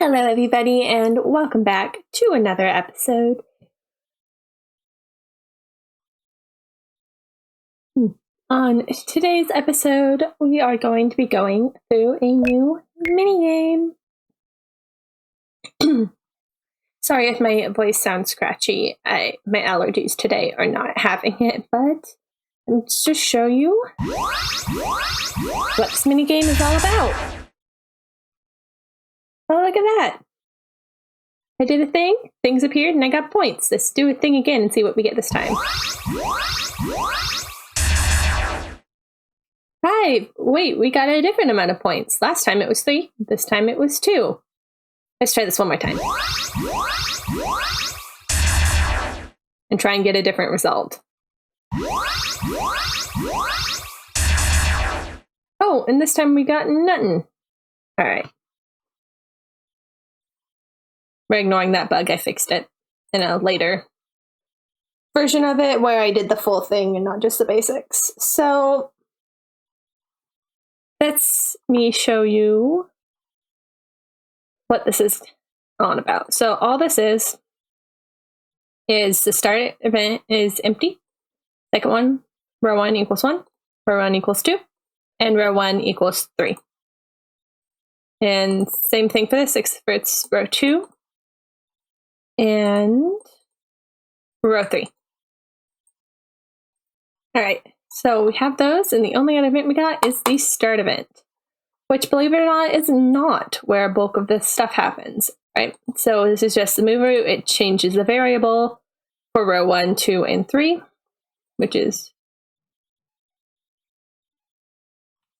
Hello, everybody, and welcome back to another episode. On today's episode, we are going to be going through a new minigame. Sorry if my voice sounds scratchy. My allergies today are not having it, but let's just show you what this minigame is all about. Oh, look at that. I did a thing, things appeared, and I got points. Let's do a thing again and see what we get this time. 5! Wait, we got a different amount of points. Last time it was 3, this time it was 2. Let's try this one more time. And try and get a different result. Oh, and this time we got nothing. Alright. We're ignoring that bug, I fixed it in a later version of it where I did the full thing and not just the basics. So let's me show you what this is on about. So all this is the start event is empty. Second one, row 1 equals 1, row 1 equals 2, and row 1 equals 3. And same thing for this, except for it's row 2 and row 3. All right, so we have those, and the only other event we got is the start event, which, believe it or not, is not where a bulk of this stuff happens, right? So this is just the move route. It changes the variable for row 1, 2, and 3, which is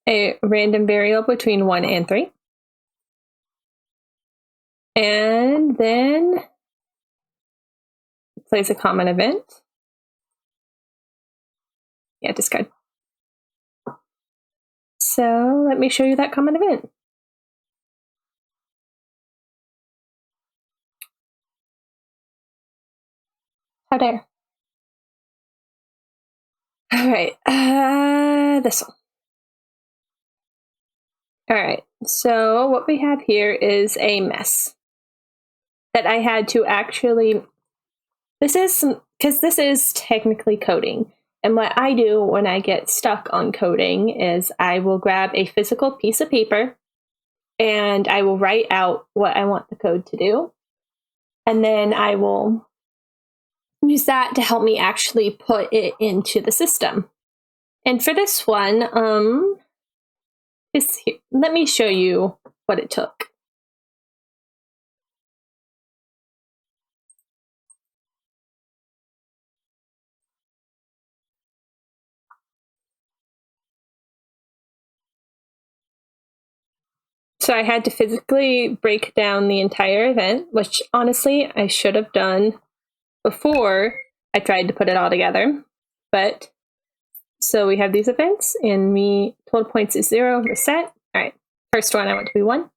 a random variable between 1 and 3. And then it plays a common event. Yeah, discard. So let me show you that common event. Oh, there. All right, this one. All right, so what we have here is a mess that I had to actually, this is technically coding. And what I do when I get stuck on coding is I will grab a physical piece of paper and I will write out what I want the code to do. And then I will use that to help me actually put it into the system. And for this one, let me show you what it took. So I had to physically break down the entire event, which honestly I should have done before I tried to put it all together. But so we have these events, and total points is 0, reset. All right, first one I want to be 1,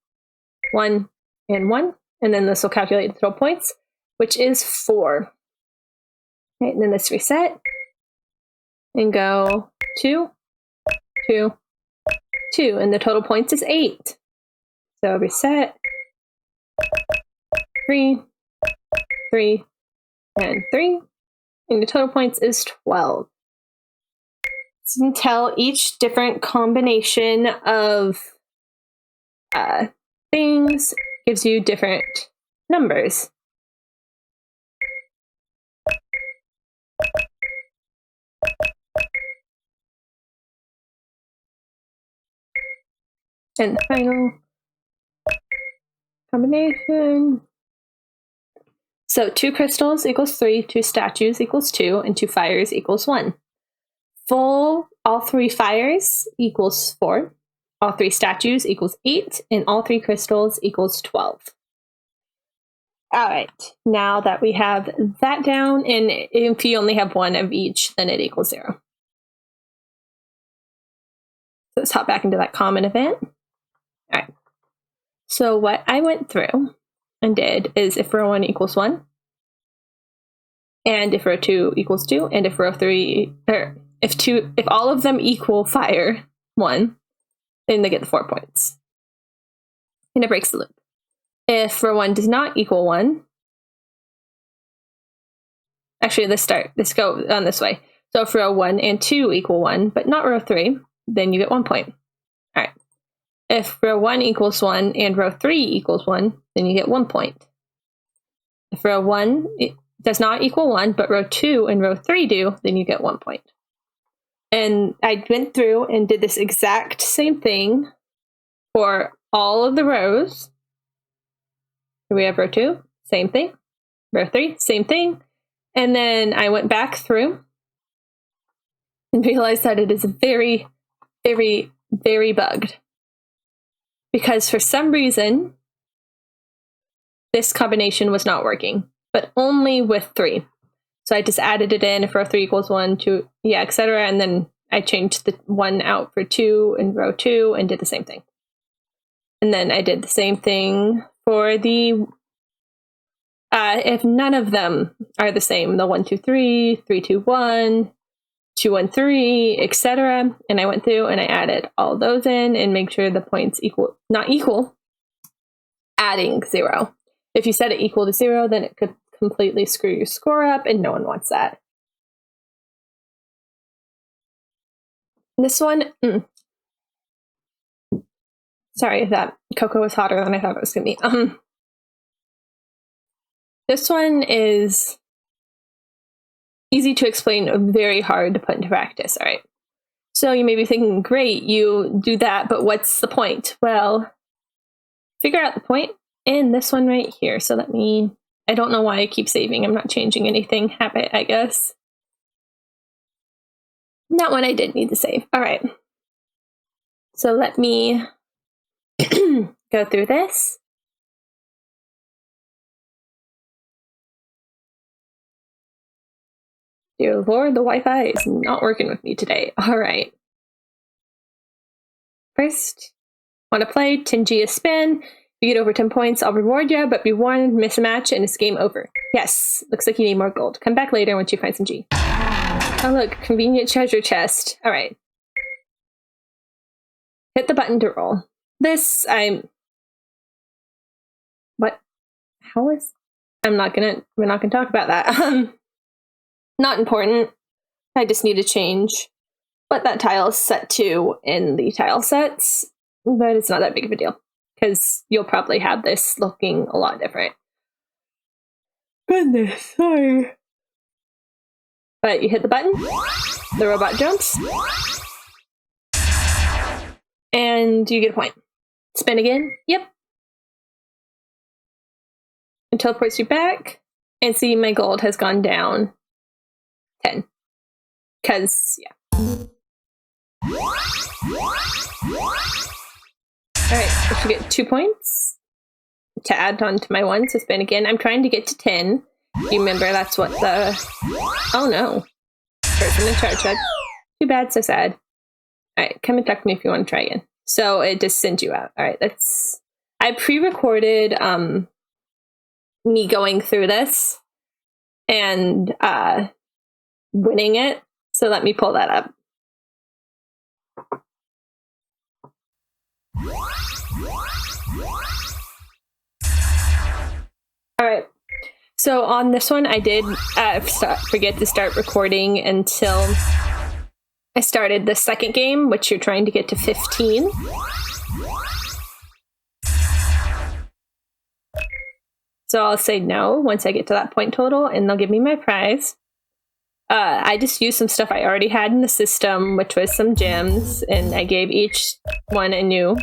1, and 1, and then this will calculate the total points, which is 4. Right, and then this reset and go 2, 2, 2, and the total points is 8. So reset, 3, 3, and 3, and the total points is 12. So you can tell each different combination of things gives you different numbers. And the final combination. So 2 crystals equals 3, 2 statues equals 2, and 2 fires equals 1. All 3 fires equals 4, all 3 statues equals 8, and all 3 crystals equals 12. All right, now that we have that down, and if you only have 1 of each, then it equals 0. So let's hop back into that common event. All right. So what I went through and did is if row 1 equals 1, and if row 2 equals 2, and if row 3, or if all of them equal fire 1, then they get the 4 points. And it breaks the loop. If row 1 does not equal 1, actually, let's go on this way. So if row 1 and 2 equal 1, but not row 3, then you get 1 point. All right. If row 1 equals 1 and row 3 equals 1, then you get 1 point. If row 1 does not equal 1, but row 2 and row 3 do, then you get 1 point. And I went through and did this exact same thing for all of the rows. Here we have row 2, same thing. Row 3, same thing. And then I went back through and realized that it is very, very, very bugged. Because for some reason, this combination was not working, but only with 3. So I just added it in if row 3 equals 1, 2, yeah, etc. And then I changed the 1 out for 2 in row 2 and did the same thing. And then I did the same thing for the, if none of them are the same, the 1, 2, 3, 3, 2, 1, 2, 1, 3, etc. And I went through and I added all those in and make sure the points not equal, adding 0. If you set it equal to 0, then it could completely screw your score up, and no one wants that. This one, sorry if that cocoa was hotter than I thought it was going to be. This one is easy to explain, very hard to put into practice. All right. So you may be thinking, great, you do that, but what's the point? Well, figure out the point in this one right here. So I don't know why I keep saving. I'm not changing anything. Habit, I guess. That one I did need to save. All right. So let me go through this. Dear Lord, the Wi-Fi is not working with me today. All right. First, want to play 10G a spin. If you get over 10 points, I'll reward you, but be warned, miss a match and it's game over. Yes, looks like you need more gold. Come back later once you find some G. Oh look, convenient treasure chest. All right. Hit the button to roll. What? We're not gonna talk about that. Not important. I just need to change what that tile is set to in the tile sets, but it's not that big of a deal because you'll probably have this looking a lot different. Goodness, sorry. But you hit the button, the robot jumps, and you get a point. Spin again. Yep. It teleports you back, and see my gold has gone down 10. Because, yeah. Alright, I should get 2 points to add on to my 1, so spin again. I'm trying to get to 10. You remember that's what oh no. Person in charge said. Too bad, so sad. Alright, come and talk to me if you want to try again. So it just sends you out. Alright, I pre-recorded me going through this and winning it. So let me pull that up. All right. So on this one, I did forget to start recording until I started the second game, which you're trying to get to 15. So I'll say no once I get to that point total, and they'll give me my prize. I just used some stuff I already had in the system, which was some gems, and I gave each one a new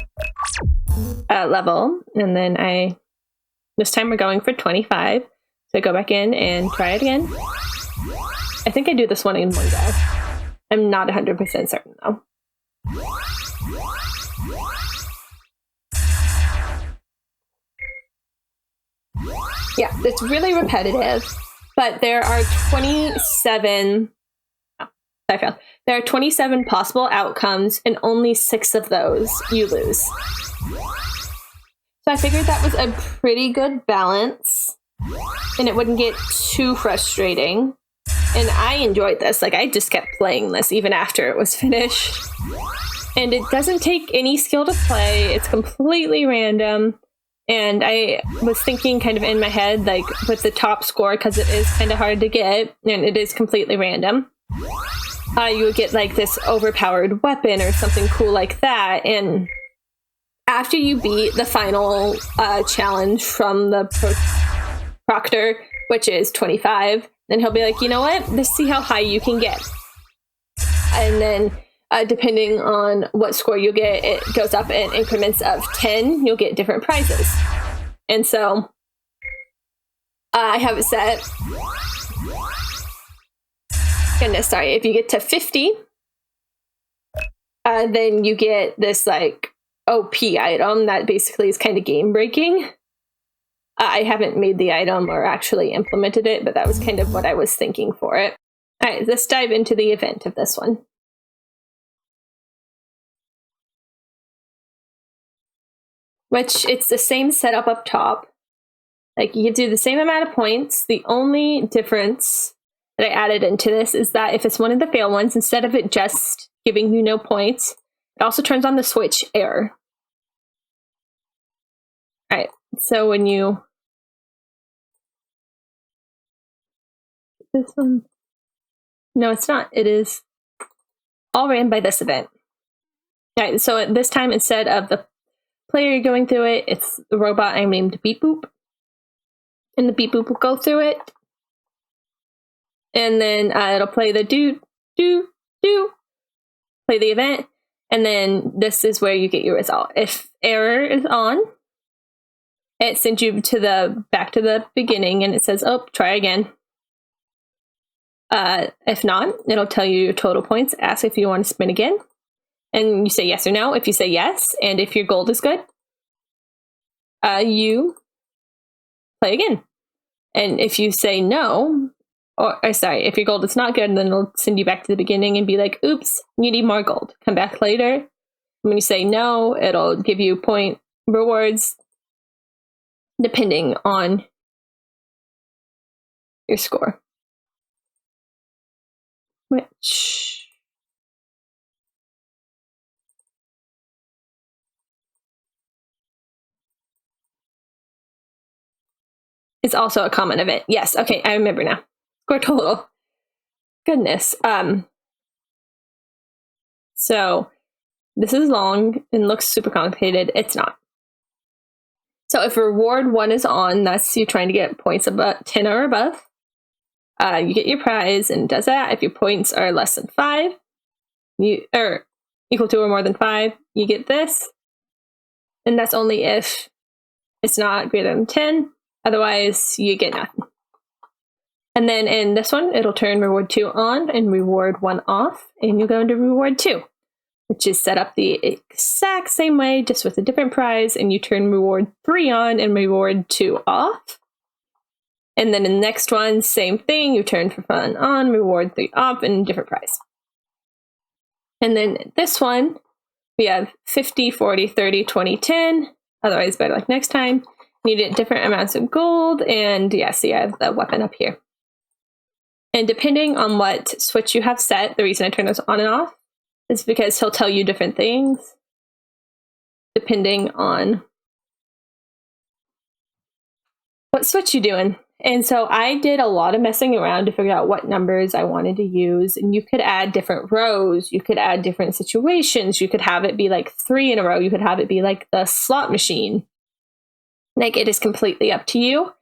level. And then this time we're going for 25. So I go back in and try it again. I think I do this one in one go. I'm not 100% certain though. Yeah, it's really repetitive, but there are 27. Oh, I failed. There are 27 possible outcomes, and only 6 of those you lose. So I figured that was a pretty good balance, and it wouldn't get too frustrating. And I enjoyed this. Like, I just kept playing this even after it was finished. And it doesn't take any skill to play. It's completely random. And I was thinking kind of in my head, like with the top score, because it is kind of hard to get and it is completely random, you would get like this overpowered weapon or something cool like that. And after you beat the final challenge from the proctor, which is 25, then he'll be like, you know what? Let's see how high you can get. And then depending on what score you get, it goes up in increments of 10. You'll get different prizes. And so I have it set. Goodness, sorry. If you get to 50, then you get this like OP item that basically is kind of game breaking. I haven't made the item or actually implemented it, but that was kind of what I was thinking for it. All right, let's dive into the event of this one. Which it's the same setup up top. Like you do the same amount of points. The only difference that I added into this is that if it's one of the fail ones, instead of it just giving you no points, it also turns on the switch error. All right, so when you this one, no, it's not. It is all ran by this event. All right, so at this time, instead of the player going through it, it's the robot I named Beep Boop. And the Beep Boop will go through it. And then it'll play the do, play the event. And then this is where you get your result. If error is on, it sends you to back to the beginning and it says, oh, try again. If not, it'll tell you your total points, ask if you want to spin again. And you say yes or no. If you say yes, and if your gold is good, you play again. And if you say no, or sorry, if your gold is not good, then it'll send you back to the beginning and be like, oops, you need more gold. Come back later. When you say no, it'll give you point rewards depending on your score. Which is also a common event. Yes, okay, I remember now. Score total. Goodness. So this is long and looks super complicated. It's not. So if reward 1 is on, that's you trying to get points about 10 or above. You get your prize and it does that. If your points are less than 5, or equal to or more than 5, you get this. And that's only if it's not greater than 10. Otherwise, you get nothing. And then in this one, it'll turn reward 2 on and reward 1 off. And you go into reward 2, which is set up the exact same way, just with a different prize. And you turn reward 3 on and reward 2 off. And then in the next one, same thing. You turn for fun on, reward 3 off, and different prize. And then this one, we have 50, 40, 30, 20, 10. Otherwise, better luck next time. You get different amounts of gold. And yeah, see, I have the weapon up here. And depending on what switch you have set, the reason I turn those on and off is because he'll tell you different things depending on what switch you're doing. And so I did a lot of messing around to figure out what numbers I wanted to use. And you could add different rows. You could add different situations. You could have it be like 3 in a row. You could have it be like the slot machine. Like, it is completely up to you.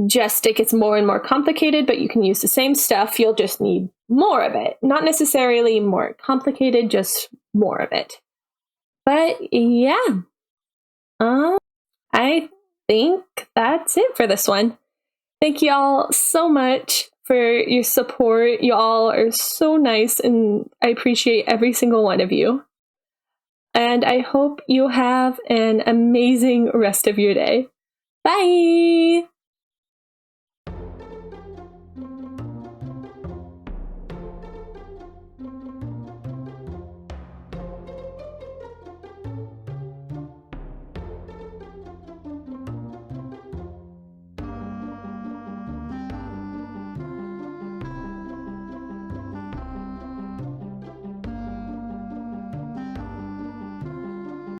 Just it gets more and more complicated, but you can use the same stuff. You'll just need more of it. Not necessarily more complicated, just more of it. But yeah, I think that's it for this one. Thank you all so much for your support. You all are so nice, and I appreciate every single one of you. And I hope you have an amazing rest of your day. Bye!